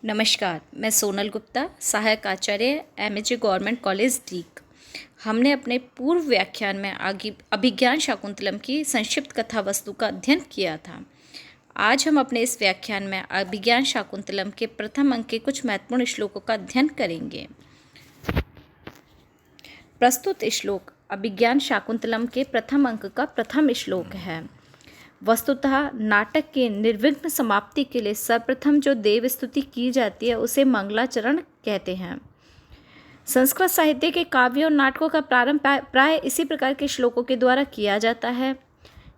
नमस्कार, मैं सोनल गुप्ता, सहायक आचार्य एमएचए गवर्नमेंट कॉलेज डीग। हमने अपने पूर्व व्याख्यान में अभिज्ञान शाकुंतलम की संक्षिप्त कथा वस्तु का अध्ययन किया था। आज हम अपने इस व्याख्यान में अभिज्ञान शाकुंतलम के प्रथम अंक के कुछ महत्वपूर्ण श्लोकों का अध्ययन करेंगे। प्रस्तुत श्लोक अभिज्ञान शाकुंतलम के प्रथम अंक का प्रथम श्लोक है। वस्तुतः नाटक के निर्विघ्न समाप्ति के लिए सर्वप्रथम जो देव स्तुति की जाती है उसे मंगलाचरण कहते हैं। संस्कृत साहित्य के काव्यों और नाटकों का प्रारंभ प्राय इसी प्रकार के श्लोकों के द्वारा किया जाता है।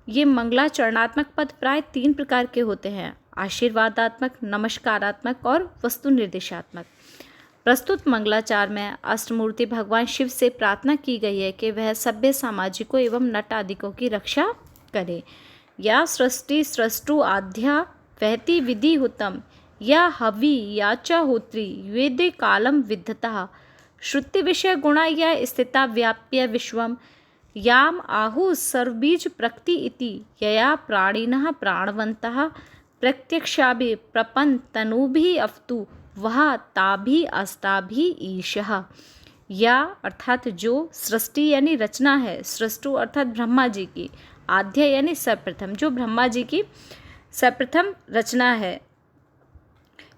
ये मंगलाचरणात्मक पद प्राय 3 प्रकार के होते हैं: आशीर्वादात्मक, नमस्कारात्मक और वस्तु निर्देशात्मक। प्रस्तुत मंगलाचार में अष्टमूर्ति भगवान शिव से प्रार्थना की गई है कि वह सभ्य सामाजिकों एवं नट आदिकों की रक्षा करे। या सृष्टि सृष्टु आध्या वहति विधि हुतम या हवि या च होत्री वेदे कालम विद्धता श्रुति विषय गुणा या स्थिता व्याप्य विश्वम याम आहु सर्वबीज प्रकृति इति यया प्राणिनः प्राणवन्तः प्रत्यक्षाभि प्रपन्न तनुभिः अवतु वह ताभि अस्ताभि ईशः। या अर्थात जो सृष्टि यानी रचना है, सृष्टु अर्थात ब्रह्मा जी की, आद्य यानी सर्वप्रथम, जो ब्रह्मा जी की सर्वप्रथम रचना है,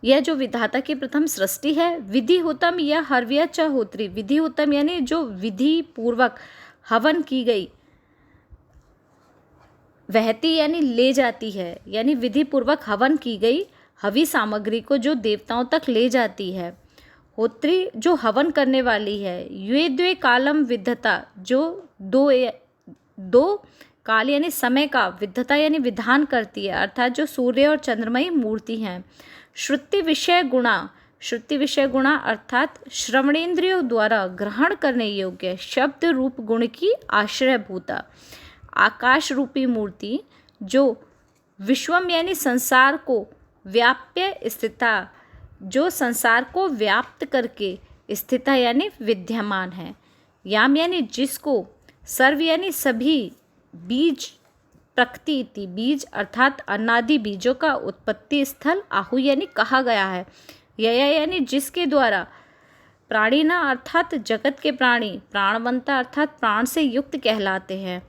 यह जो विधाता की प्रथम सृष्टि है। विधि हुतम या हर्व्य च होत्री, विधि हुतम यानी जो विधि पूर्वक हवन की गई, वहती यानी ले जाती है, यानी विधि पूर्वक हवन की गई हवी सामग्री को जो देवताओं तक ले जाती है। होत्री जो हवन करने वाली है। ये द्वे कालम विद्धता, जो दो काल यानी समय का, विद्धता यानी विधान करती है, अर्थात जो सूर्य और चंद्रमयी मूर्ति हैं। श्रुति विषय गुणा, श्रुति विषय गुणा अर्थात श्रवणेन्द्रियों द्वारा ग्रहण करने योग्य शब्द रूप गुण की आश्रयभूता। आकाश रूपी मूर्ति जो विश्वम यानी संसार को व्याप्य स्थिता, जो संसार को व्याप्त करके स्थिता यानी विद्यमान है। याम यानी जिसको, सर्व यानी सभी, बीज प्रकृति इति, बीज अर्थात अनादि बीजों का उत्पत्ति स्थल, आहु यानी कहा गया है। यया यानी जिसके द्वारा, प्राणिना अर्थात जगत के प्राणी, प्राणवंता अर्थात प्राण से युक्त कहलाते हैं।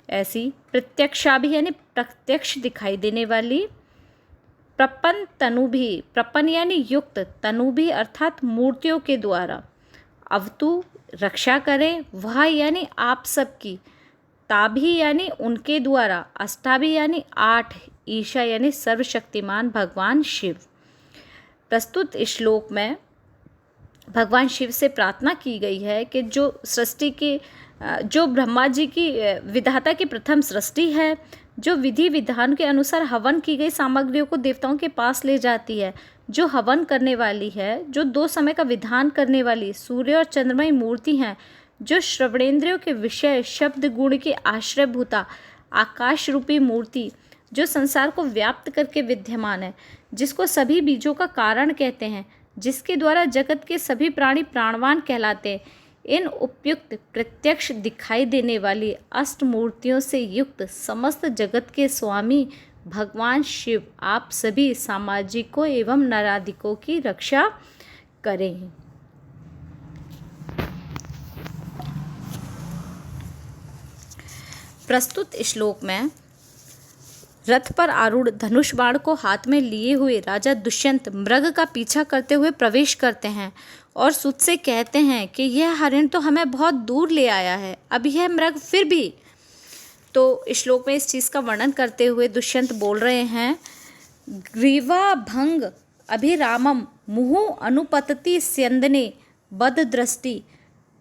ऐसी प्रत्यक्षाभि यानी प्रत्यक्ष दिखाई देने वाली, प्रपन्न तनुभि, प्रपन्न यानी युक्त, तनुभि अर्थात मूर्तियों के द्वारा, अवतु रक्षा करें, वह यानी आप सबकी, ताभि यानी उनके द्वारा, अष्टाभि यानी 8, ईशा यानी सर्वशक्तिमान भगवान शिव। प्रस्तुत श्लोक में भगवान शिव से प्रार्थना की गई है कि जो सृष्टि की, जो ब्रह्मा जी की विधाता की प्रथम सृष्टि है, जो विधि विधान के अनुसार हवन की गई सामग्रियों को देवताओं के पास ले जाती है, जो हवन करने वाली है, जो 2 समय का विधान करने वाली सूर्य और चंद्रमयी मूर्ति हैं, जो श्रवणेन्द्रियों के विषय शब्द गुण के आश्रयभूता आकाश रूपी मूर्ति, जो संसार को व्याप्त करके विद्यमान है, जिसको सभी बीजों का कारण कहते हैं, जिसके द्वारा जगत के सभी प्राणी प्राणवान कहलाते हैं। इन उपयुक्त प्रत्यक्ष दिखाई देने वाली अष्ट मूर्तियों से युक्त समस्त जगत के स्वामी भगवान शिव आप सभी सामाजिकों एवं नराधिकों की रक्षा करें। प्रस्तुत श्लोक में रथ पर आरूढ़ धनुष बाण को हाथ में लिए हुए राजा दुष्यंत मृग का पीछा करते हुए प्रवेश करते हैं और सुत से कहते हैं कि यह हरिण तो हमें बहुत दूर ले आया है, अब यह मृग फिर भी। तो श्लोक में इस चीज़ का वर्णन करते हुए दुष्यंत बोल रहे हैं, ग्रीवा भंग अभिरामम मुहुः अनुपतति स्यंदने बद दृष्टि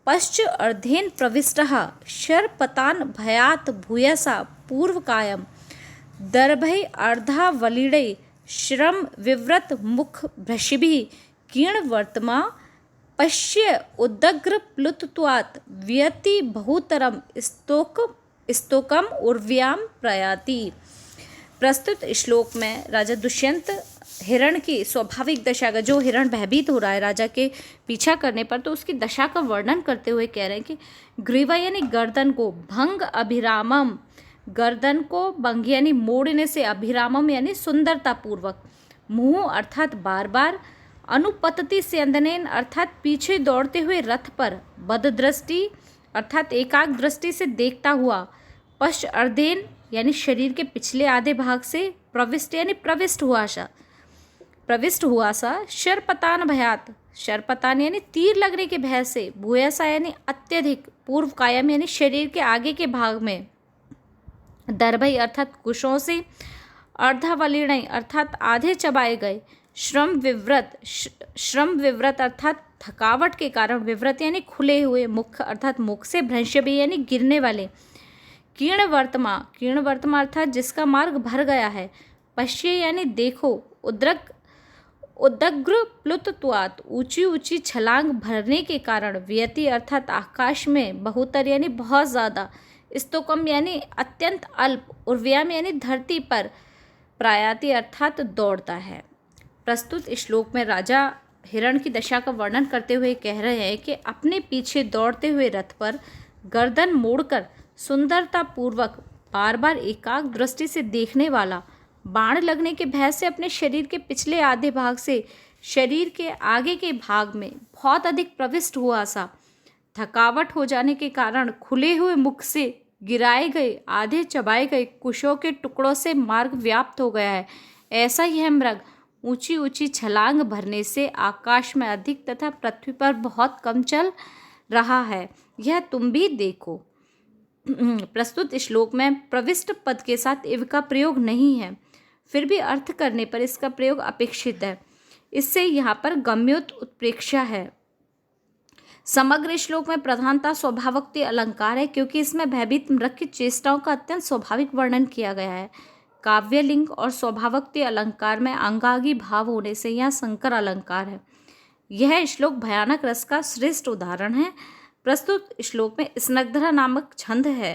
पश्च अर्धेन प्रविष्टः शरपतान भयात भूयसा पूर्व कायम दर्भै अर्धा वलिड़ै श्रम विव्रत मुख भृशिभिः कीर्ण वर्तमा पश्य उदग्र प्लुतत्वात् व्यति बहुतरम स्तोकम उर्व्याम प्रयाति। प्रस्तुत श्लोक में राजा दुष्यंत हिरण की स्वाभाविक दशा का, जो हिरण भयभीत हो रहा है राजा के पीछा करने पर, तो उसकी दशा का वर्णन करते हुए कह रहे हैं कि ग्रीवा यानी गर्दन को, भंग अभिरामम, गर्दन को भंग यानी मोड़ने से, अभिरामम यानी सुंदरता पूर्वक, मुँह अर्थात बार बार, अनुपतति स्यंदनेन अर्थात पीछे दौड़ते हुए रथ पर, बददृष्टि अर्थात एकाग्र दृष्टि से देखता हुआ, पश्च अर्धेन यानी शरीर के पिछले आधे भाग से, प्रविष्ट यानी प्रविष्ट हुआ सा, शरपतान भयात, शरपतान यानी तीर लगने के भय से, भूयसा यानी अत्यधिक, पूर्व कायम यानी शरीर के आगे के भाग में, दर्भई अर्थात कुशों से, अर्धावलीणय अर्थात आधे चबाए गए, श्रम विव्रत अर्थात थकावट के कारण, विव्रत यानी खुले हुए, मुख अर्थात मुख से, भ्रंशभी यानी गिरने वाले, कीर्ण वर्तमा अर्थात जिसका मार्ग भर गया है, पश्य यानी देखो, उदग्र प्लुतत्वात् ऊंची ऊंची छलांग भरने के कारण, व्यति अर्थात आकाश में, बहुतर यानी बहुत ज़्यादा, स्तोकम यानी अत्यंत अल्प, उर्व्याम यानी धरती पर, प्रायाति अर्थात दौड़ता है। प्रस्तुत श्लोक में राजा हिरण की दशा का वर्णन करते हुए कह रहे हैं कि अपने पीछे दौड़ते हुए रथ पर गर्दन मोड़कर सुंदरता पूर्वक बार बार एकाग्र दृष्टि से देखने वाला, बाण लगने के भय से अपने शरीर के पिछले आधे भाग से शरीर के आगे के भाग में बहुत अधिक प्रविष्ट हुआ सा, थकावट हो जाने के कारण खुले हुए मुख से गिराए गए, आधे चबाए गए कुशों के टुकड़ों से मार्ग व्याप्त हो गया है, ऐसा यह मृग ऊंची ऊंची छलांग भरने से आकाश में अधिक तथा पृथ्वी पर बहुत कम चल रहा है, यह तुम भी देखो। प्रस्तुत श्लोक में प्रविष्ट पद के साथ इव का प्रयोग नहीं है, फिर भी अर्थ करने पर इसका प्रयोग अपेक्षित है। इससे यहाँ पर गम्योत उत्प्रेक्षा है। समग्र श्लोक में प्रधानता स्वभावोक्ति अलंकार है, क्योंकि इसमें भयभीत मृग की चेष्टाओं का अत्यंत स्वाभाविक वर्णन किया गया है। काव्यलिंग और स्वभावोक्ति अलंकार में अंगागी भाव होने से यह संकर अलंकार है। यह श्लोक भयानक रस का श्रेष्ठ उदाहरण है। प्रस्तुत श्लोक में स्नग्धरा नामक छंद है।